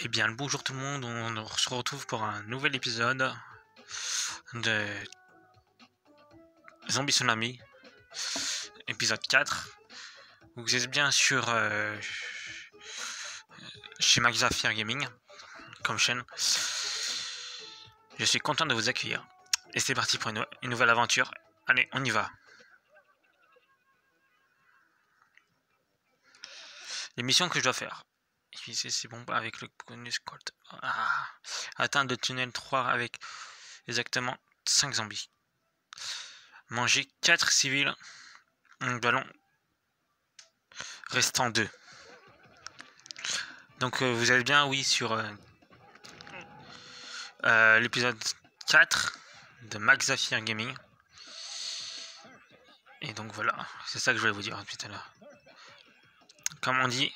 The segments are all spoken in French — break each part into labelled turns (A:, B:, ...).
A: Eh bien, le bonjour tout le monde, on se retrouve pour un nouvel épisode de Zombie Tsunami, épisode 4. Vous êtes bien sûr chez Max Zafir Gaming, comme chaîne. Je suis content de vous accueillir. Et c'est parti pour une nouvelle aventure. Allez, on y va. Les missions que je dois faire. Ici, c'est bon avec le bonus Colt. Atteindre le tunnel 3 avec exactement 5 zombies. Manger 4 civils. Un ballon. Restant 2. Donc vous êtes bien, oui, sur l'épisode 4 de Max Zafir Gaming. Et donc voilà, c'est ça que je voulais vous dire tout à l'heure. Comme on dit,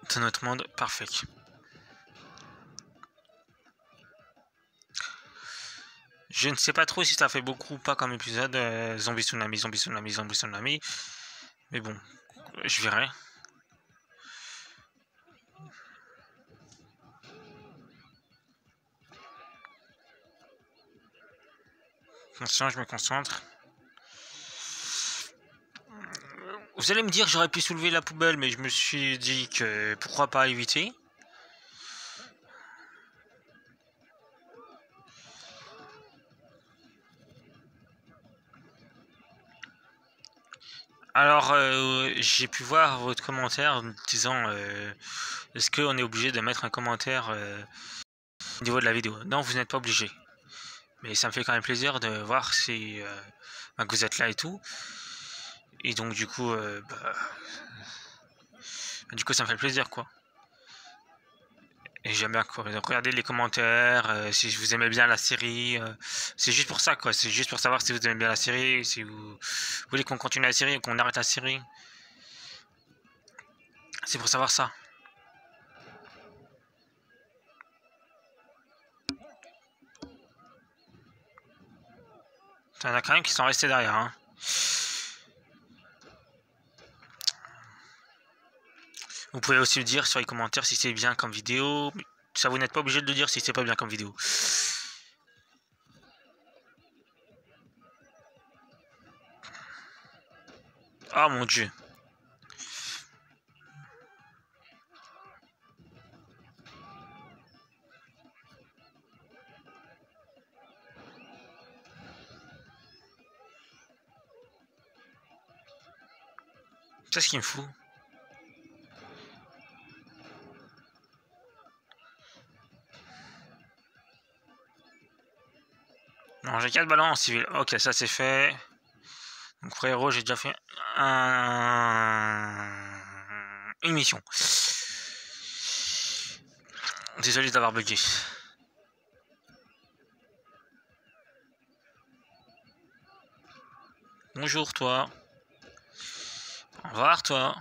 A: c'est notre monde parfait. Je ne sais pas trop si ça fait beaucoup ou pas comme épisode, Zombie Tsunami, Zombie Tsunami, Zombie Tsunami. Mais bon, je verrai. Attention, je me concentre. Vous allez me dire que j'aurais pu soulever la poubelle, mais je me suis dit que pourquoi pas éviter. Alors, j'ai pu voir votre commentaire disant est-ce qu'on est obligé de mettre un commentaire au niveau de la vidéo? Non, vous n'êtes pas obligé. Mais ça me fait quand même plaisir de voir si que vous êtes là et tout. Et donc du coup, ça me fait plaisir quoi. Et j'aime bien quoi. Donc, regardez les commentaires, si vous aimez bien la série. C'est juste pour ça quoi. C'est juste pour savoir si vous aimez bien la série, si vous voulez qu'on continue la série ou qu'on arrête la série. C'est pour savoir ça. Il y en a quand même qui sont restés derrière. Hein. Vous pouvez aussi le dire sur les commentaires si c'est bien comme vidéo. Ça, vous n'êtes pas obligé de le dire si c'est pas bien comme vidéo. Oh mon dieu. C'est ce qui me fout. Non, j'ai 4 ballons en civil. Ok, ça c'est fait. Donc frérot, j'ai déjà fait une mission. Désolé d'avoir bugué. Bonjour toi. Au revoir toi.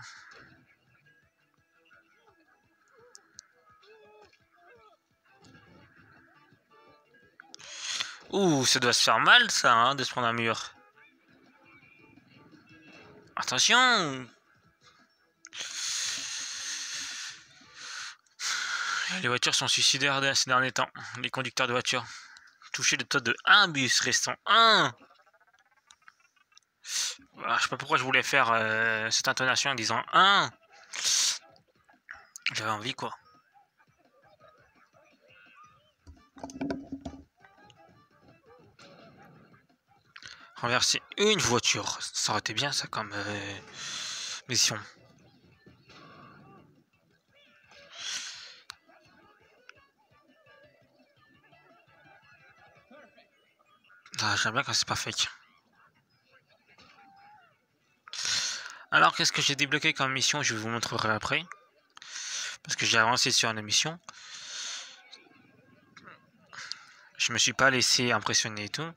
A: Ouh, ça doit se faire mal ça, hein, de se prendre un mur. Attention. Les voitures sont suicidaires ces derniers temps. Les conducteurs de voitures. Touché le taux de 1 bus, restant 1. Voilà, je sais pas pourquoi je voulais faire cette intonation en disant 1. J'avais envie quoi. Renverser une voiture. Ça aurait été bien ça comme mission. Ah, j'aime bien quand c'est pas fake. Alors qu'est-ce que j'ai débloqué comme mission? Je vous montrerai après. Parce que j'ai avancé sur une mission. Je me suis pas laissé impressionner et tout.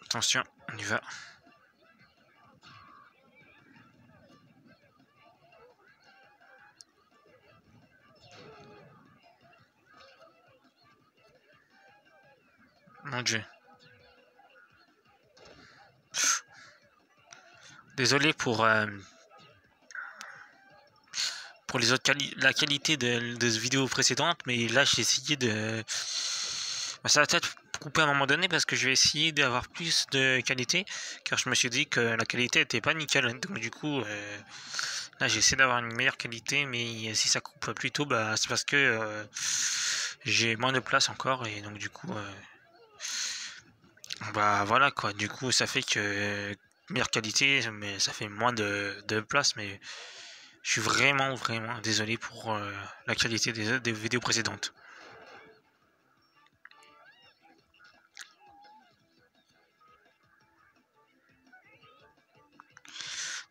A: Attention, on y va. Mon dieu. Désolé pour les autres la qualité de vidéos précédentes, mais là j'ai essayé de... Ça va peut-être couper à un moment donné parce que je vais essayer d'avoir plus de qualité, car je me suis dit que la qualité était pas nickel. Donc du coup, là j'ai essayé d'avoir une meilleure qualité, mais si ça coupe plus tôt, bah c'est parce que j'ai moins de place encore, et donc du coup, bah voilà quoi. Du coup, ça fait que meilleure qualité, mais ça fait moins de place, mais je suis vraiment désolé pour la qualité des vidéos précédentes.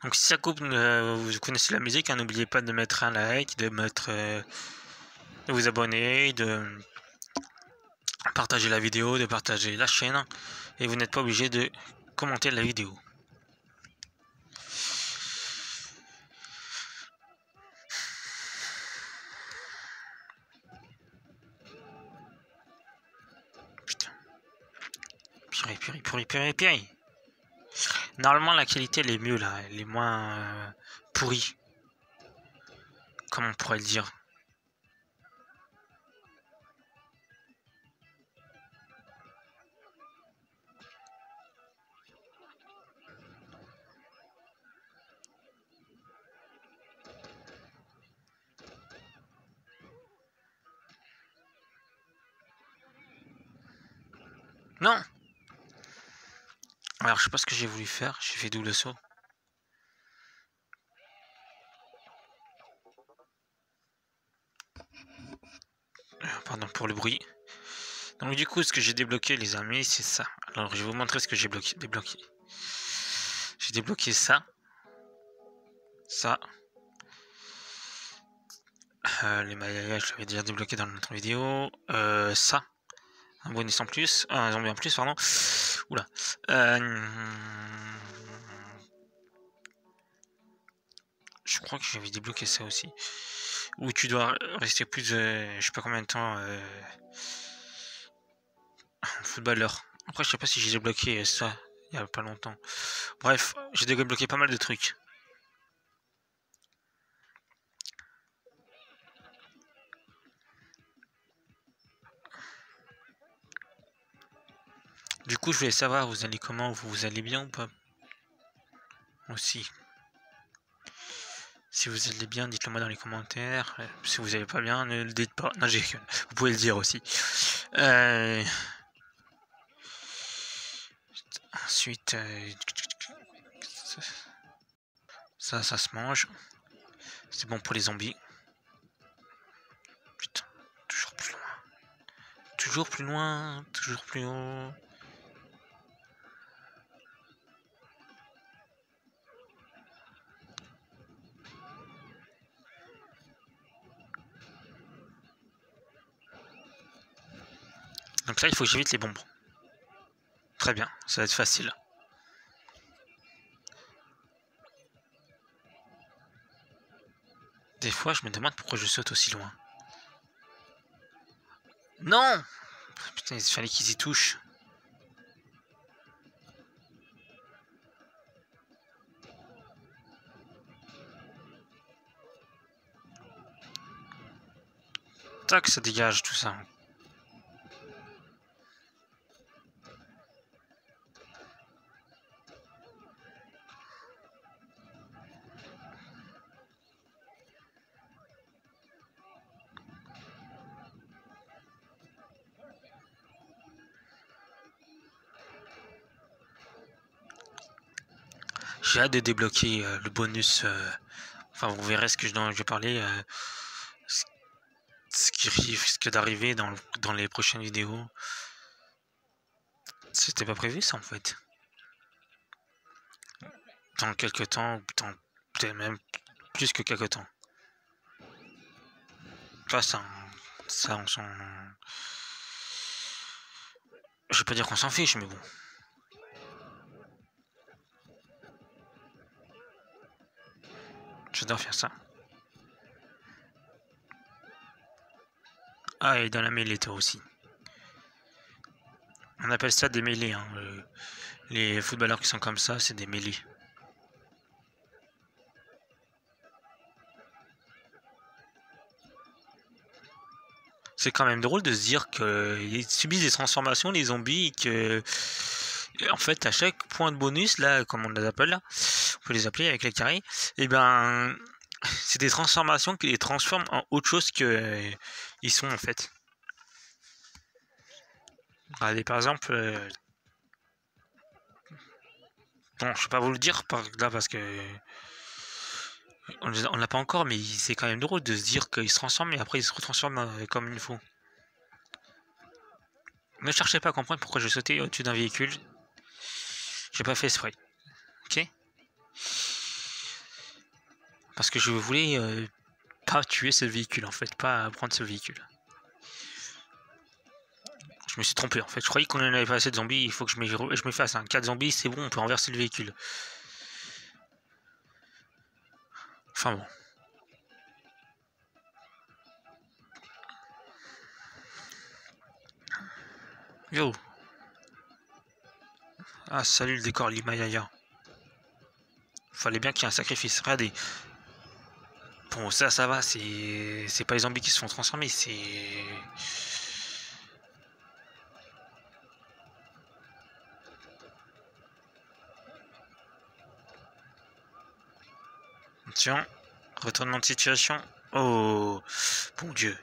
A: Donc si ça coupe, vous connaissez la musique, hein, n'oubliez pas de mettre un like, de vous abonner, de partager la vidéo, de partager la chaîne, et vous n'êtes pas obligé de commenter la vidéo. Putain. Purée. Normalement la qualité elle est mieux là, elle est moins pourrie. Comment on pourrait le dire? Non. Alors je sais pas ce que j'ai voulu faire, j'ai fait double saut. Pardon pour le bruit. Donc du coup ce que j'ai débloqué les amis c'est ça. Alors je vais vous montrer ce que j'ai débloqué. J'ai débloqué ça. Ça. Les maillages je l'avais déjà débloqué dans notre vidéo. Ça. Un bonus en plus. Un zombie en plus pardon. Oula. Je crois que j'avais débloqué ça aussi. Où tu dois rester plus de... je sais pas combien de temps... footballeur. Après je sais pas si j'ai débloqué ça il y a pas longtemps. Bref, j'ai débloqué pas mal de trucs. Du coup je voulais savoir vous allez comment, vous allez bien ou pas? Aussi. Si vous allez bien, dites-le moi dans les commentaires. Si vous allez pas bien, ne le dites pas. Non, vous pouvez le dire aussi. Ensuite, ça se mange. C'est bon pour les zombies. Putain, toujours plus loin. Toujours plus loin, toujours plus haut. Donc là, il faut que j'évite les bonbons. Très bien, ça va être facile. Des fois, je me demande pourquoi je saute aussi loin. Non! Putain, il fallait qu'ils y touchent. Tac, ça dégage tout ça. J'ai hâte de débloquer le bonus. Enfin, vous verrez ce que dont je vais parler. Ce qui risque d'arriver dans les prochaines vidéos. C'était pas prévu ça en fait. Dans quelques temps, peut-être même plus que quelques temps. Enfin, ça on s'en... Je vais pas dire qu'on s'en fiche, mais bon. J'adore faire ça. Ah, et dans la mêlée, toi aussi. On appelle ça des mêlées. Hein. Les footballeurs qui sont comme ça, c'est des mêlées. C'est quand même drôle de se dire qu'ils subissent des transformations, les zombies, et que, en fait, à chaque point de bonus, là, comme on les appelle, là, on peut les appeler avec les carrés, et ben, c'est des transformations qui les transforment en autre chose que ils sont, en fait. Allez, par exemple, bon, je vais pas vous le dire là parce que on l'a pas encore, mais c'est quand même drôle de se dire qu'ils se transforment et après ils se retransforment comme il faut. Ne cherchez pas à comprendre pourquoi j'ai sauté au-dessus d'un véhicule. J'ai pas fait exprès. Ok? Parce que je voulais pas tuer ce véhicule en fait, pas prendre ce véhicule. Je me suis trompé en fait. Je croyais qu'on en avait pas assez de zombies. Il faut que je me fasse un 4 zombies, c'est bon, on peut renverser le véhicule. Enfin bon. Yo. Ah salut le décor l'Himalaya. Fallait bien qu'il y ait un sacrifice. Regardez. Bon ça va, c'est pas les zombies qui se font transformer, c'est... Attention. Retournement de situation. Oh. Bon Dieu.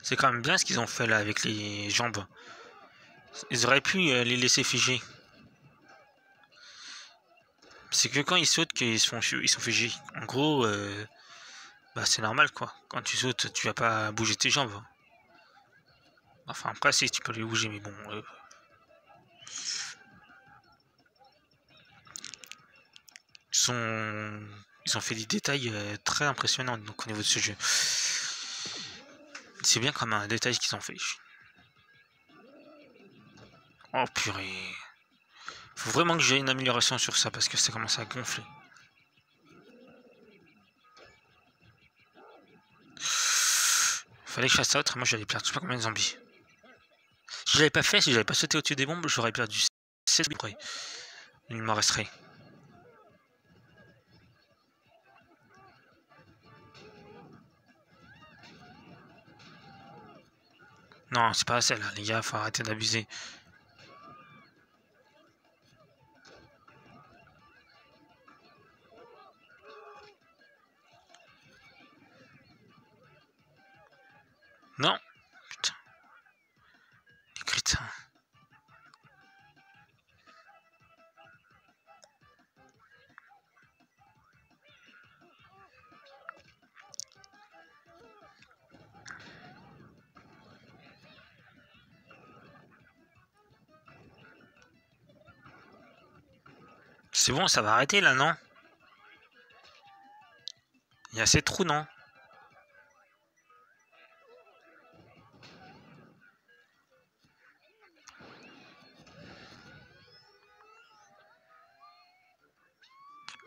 A: C'est quand même bien ce qu'ils ont fait là avec les jambes. Ils auraient pu les laisser figer. C'est que quand ils sautent qu'ils sont figés. En gros, bah c'est normal quoi. Quand tu sautes, tu vas pas bouger tes jambes. Enfin après si tu peux les bouger, mais bon. Ils ont fait des détails très impressionnants donc, au niveau de ce jeu. C'est bien comme un détail qu'ils ont fait. Oh purée. Faut vraiment que j'ai une amélioration sur ça parce que ça commence à gonfler. Fallait que je fasse ça, autrement j'allais perdre je sais pas combien de zombies. Si je l'avais pas fait, si j'avais pas sauté au-dessus des bombes, j'aurais perdu 7 zombies. Il m'en resterait. Non, c'est pas celle-là, les gars, faut arrêter d'abuser. Non. Putain. Les crétins. C'est bon, ça va arrêter là, non? Il y a assez de trous, non?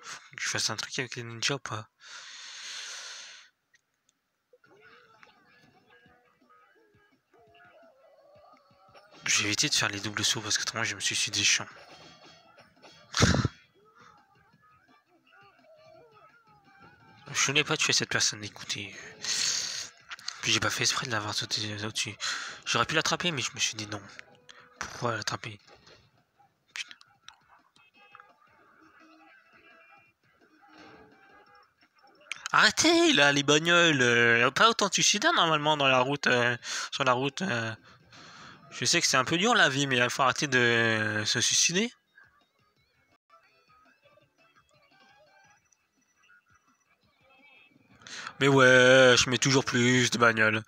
A: Faut que je fasse un truc avec les ninjas ou pas? J'ai évité de faire les doubles sauts parce que autrement je me suis des chiants. Je n'ai pas tué cette personne, écoutez. Puis j'ai pas fait exprès de l'avoir sauté au-dessus. J'aurais pu l'attraper, mais je me suis dit non. Pourquoi l'attraper? Putain. Arrêtez là, les bagnoles. Pas autant de suicidaires normalement dans la route, sur la route. Je sais que c'est un peu dur la vie, mais il faut arrêter de se suicider. Mais ouais, je mets toujours plus de bagnoles.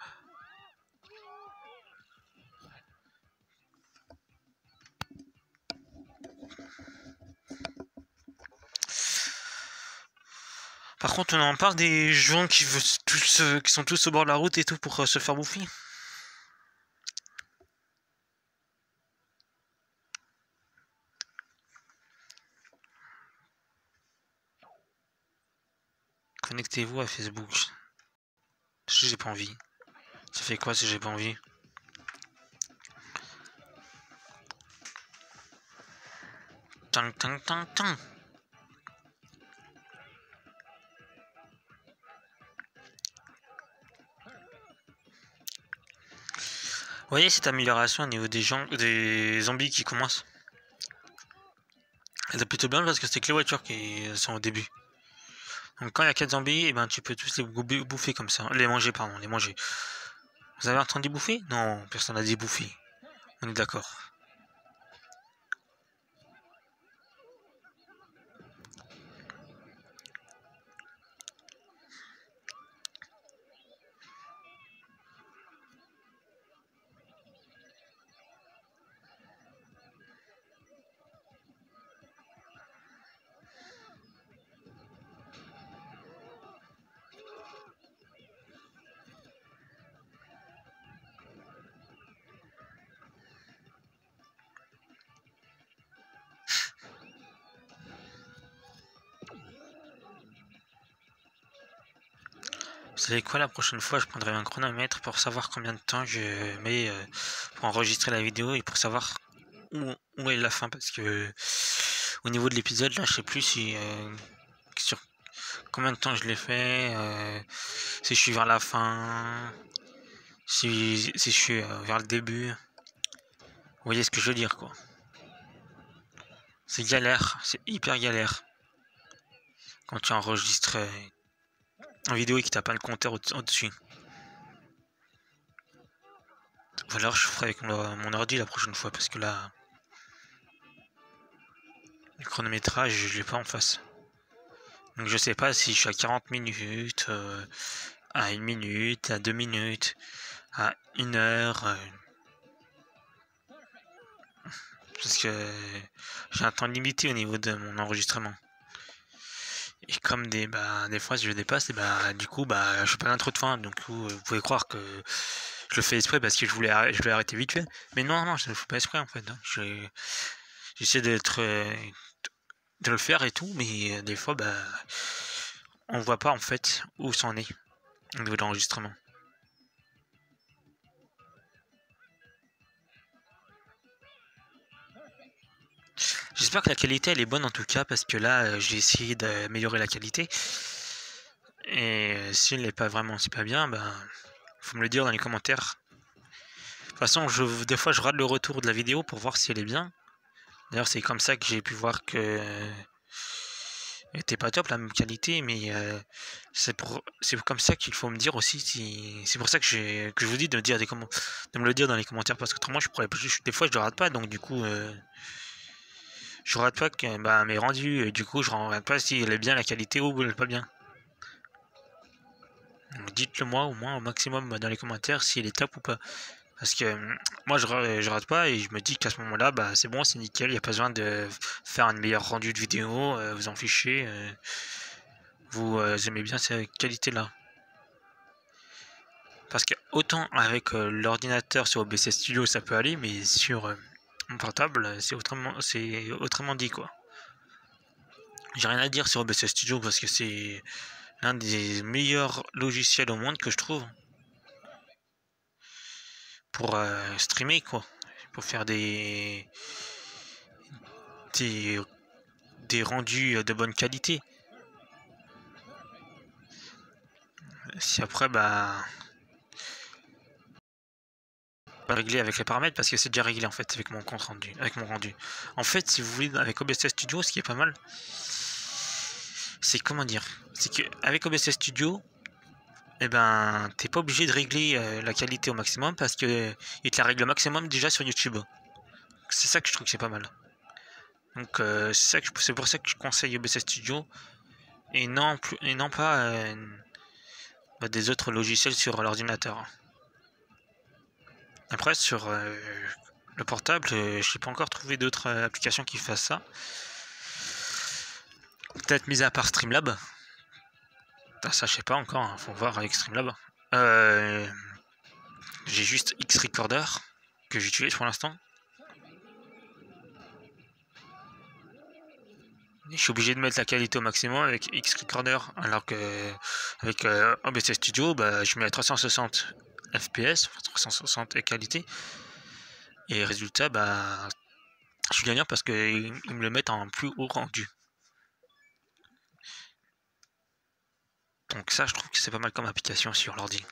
A: Par contre, on en parle des gens qui sont tous au bord de la route et tout pour se faire bouffer. Connectez-vous à Facebook. Si j'ai pas envie. Ça fait quoi si j'ai pas envie? Tang, tang, tang, tang. Vous voyez cette amélioration au niveau des zombies qui commencent? C'est plutôt bien parce que c'est que les voitures qui sont au début. Donc quand il y a 4 zombies, et ben tu peux tous les bouffer comme ça. Les manger, pardon, les manger. Vous avez entendu bouffer? Non, personne n'a dit bouffer. On est d'accord. Vous savez quoi, la prochaine fois je prendrai un chronomètre pour savoir combien de temps je mets pour enregistrer la vidéo et pour savoir où est la fin, parce que au niveau de l'épisode là je sais plus si sur combien de temps je l'ai fait, si je suis vers la fin, si je suis vers le début. Vous voyez ce que je veux dire quoi. C'est galère, c'est hyper galère quand tu enregistres en vidéo et que t'as pas le compteur au-dessus. Ou alors je ferai avec mon ordi la prochaine fois, parce que là le chronométrage je l'ai pas en face. Donc je sais pas si je suis à 40 minutes, à 1 minute, à 2 minutes, à 1 heure. Parce que j'ai un temps limité au niveau de mon enregistrement. Et comme des fois si je dépasse, et du coup je fais pas trop de fin. Donc vous pouvez croire que je le fais exprès parce que je vais arrêter vite fait. Mais non, je le fais pas exprès en fait. J'essaie de le faire et tout, mais des fois on voit pas en fait où c'en est au niveau de l'enregistrement. J'espère que la qualité elle est bonne en tout cas, parce que là j'ai essayé d'améliorer la qualité. Et si elle n'est pas vraiment super bien, faut me le dire dans les commentaires. De toute façon, des fois je rate le retour de la vidéo pour voir si elle est bien. D'ailleurs c'est comme ça que j'ai pu voir que elle était pas top la même qualité, mais c'est comme ça qu'il faut me dire aussi si. C'est pour ça que je vous dis de me le dire dans les commentaires, parce qu'autrement des fois je le rate pas, donc du coup je rate pas que mes rendus, du coup je regarde pas si elle est bien la qualité ou elle est pas bien. Donc dites-le moi au moins au maximum dans les commentaires si elle est top ou pas. Parce que moi je rate pas et je me dis qu'à ce moment là c'est bon, c'est nickel, il n'y a pas besoin de faire un meilleur rendu de vidéo, vous en fichez, vous aimez bien cette qualité là. Parce que autant avec l'ordinateur sur OBS Studio ça peut aller, mais sur mon portable c'est autrement dit quoi. J'ai rien à dire sur OBS Studio parce que c'est l'un des meilleurs logiciels au monde que je trouve pour streamer quoi, pour faire des rendus de bonne qualité. Si après régler avec les paramètres, parce que c'est déjà réglé en fait avec mon compte rendu, avec mon rendu. En fait, si vous voulez, avec OBS Studio, ce qui est pas mal, c'est que avec OBS Studio, t'es pas obligé de régler la qualité au maximum, parce que il te la règle au maximum déjà sur YouTube. C'est ça que je trouve que c'est pas mal. Donc c'est pour ça que je conseille OBS Studio et non pas des autres logiciels sur l'ordinateur. Après sur le portable, je n'ai pas encore trouvé d'autres applications qui fassent ça. Peut-être mis à part Streamlab. Ça je sais pas encore, hein, faut voir avec Streamlab. J'ai juste Xrecorder que j'utilise pour l'instant. Je suis obligé de mettre la qualité au maximum avec Xrecorder, alors que avec OBS Studio, je mets à 360 fps, 360 qualité, et résultat, Je suis gagnant parce qu'ils me le mettent en plus haut rendu. Donc ça, je trouve que c'est pas mal comme application sur l'ordi.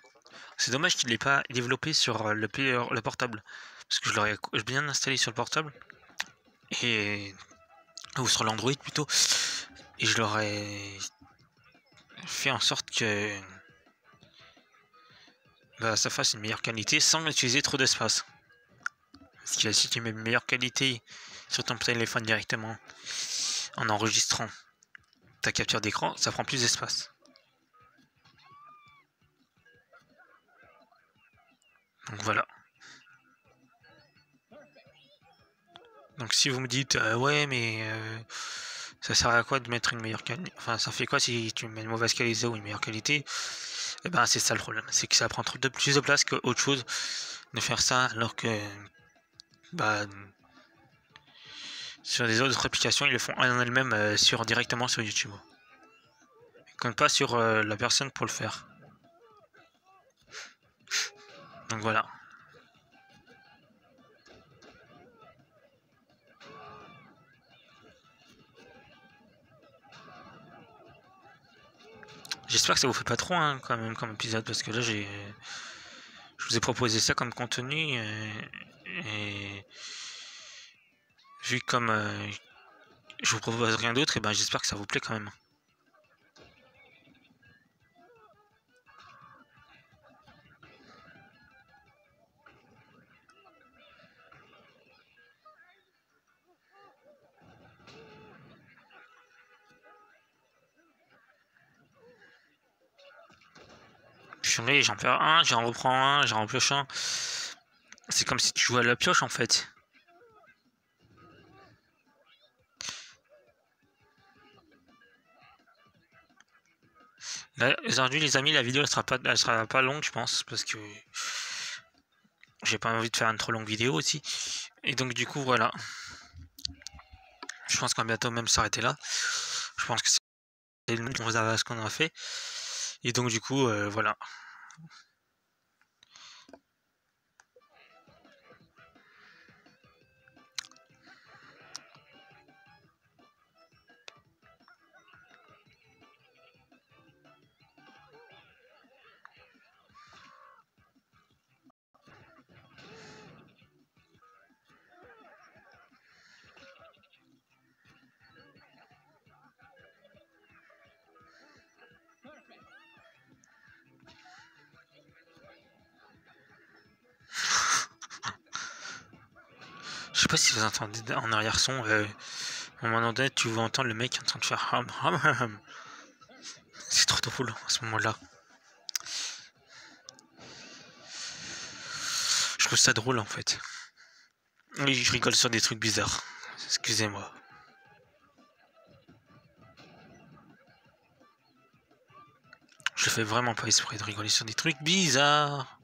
A: C'est dommage qu'il l'ait pas développé sur le portable. Parce que je l'aurais bien installé sur le portable. Ou sur l'Android plutôt. Et je l'aurais fait en sorte que ça fasse une meilleure qualité sans utiliser trop d'espace. Parce que si tu mets une meilleure qualité sur ton téléphone directement en enregistrant ta capture d'écran, ça prend plus d'espace. Donc voilà. Donc si vous me dites ouais mais ça sert à quoi de mettre une meilleure qualité, enfin ça fait quoi si tu mets une mauvaise qualité ou une meilleure qualité, et ben c'est ça le problème, c'est que ça prend plus de place qu'autre chose de faire ça, alors que sur des autres applications ils le font en elles-mêmes directement sur YouTube. Ils comptent pas sur la personne pour le faire. Donc voilà. J'espère que ça vous fait pas trop quand même comme épisode, parce que là je vous ai proposé ça comme contenu et vu comme je vous propose rien d'autre, et ben j'espère que ça vous plaît quand même. J'en perds un, j'en reprends un, j'en repioche un. C'est comme si tu jouais à la pioche en fait. Là, aujourd'hui les amis, la vidéo elle sera pas longue je pense, parce que j'ai pas envie de faire une trop longue vidéo aussi. Et donc du coup voilà. Je pense qu'on va bientôt même s'arrêter là. Je pense que c'est le qu'on à ce qu'on a fait. Et donc du coup voilà. Je sais pas si vous entendez en arrière-son, à un moment donné, tu vas entendre le mec en train de faire ham ham ham. C'est trop drôle à ce moment-là. Je trouve ça drôle en fait. Oui, je rigole sur des trucs bizarres. Excusez-moi. Je fais vraiment pas exprès de rigoler sur des trucs bizarres.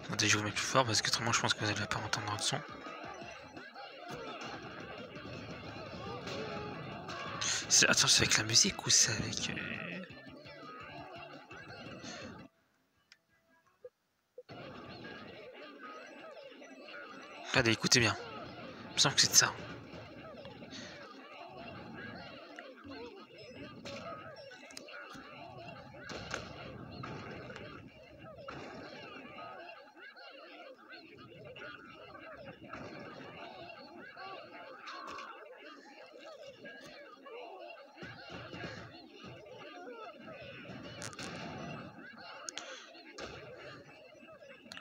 A: Attendez, je vous mets plus fort parce que autrement je pense que vous n'allez pas entendre le son. Attends, c'est avec la musique ou c'est avec... Regardez, écoutez bien. Il me semble que c'est de ça.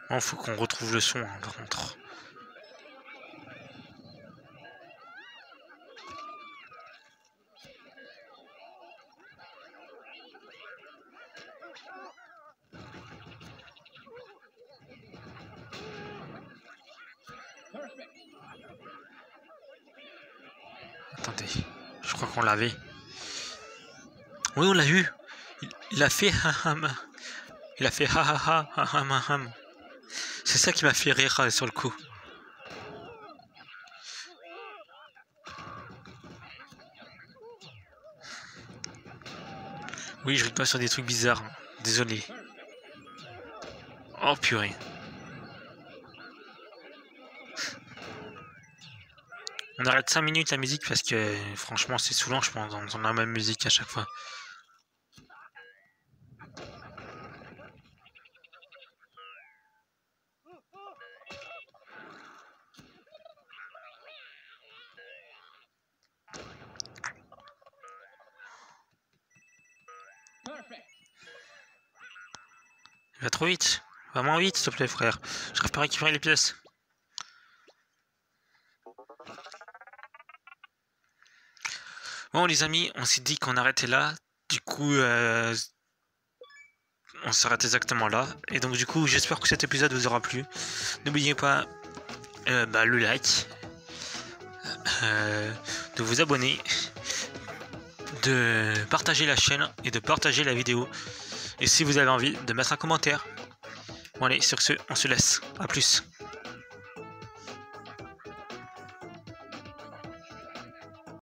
A: Il faut qu'on retrouve le son par contre. Attendez, je crois qu'on l'avait. Oui, on l'a eu. Il a fait haham. Il a fait ha ha ha haham haham. C'est ça qui m'a fait rire sur le coup. Oui, je rigole sur des trucs bizarres. Désolé. Oh purée. On arrête 5 minutes la musique parce que franchement c'est saoulant, je pense, d'entendre la même musique à chaque fois. Il va trop vite. Vraiment vite, s'il te plaît, frère. J'arrive pas à récupérer les pièces. Bon, les amis, on s'est dit qu'on arrêtait là. Du coup, on s'arrête exactement là. Et donc, du coup, j'espère que cet épisode vous aura plu. N'oubliez pas le like, de vous abonner, de partager la chaîne et de partager la vidéo. Et si vous avez envie, de mettre un commentaire. Bon allez, sur ce, on se laisse. A plus.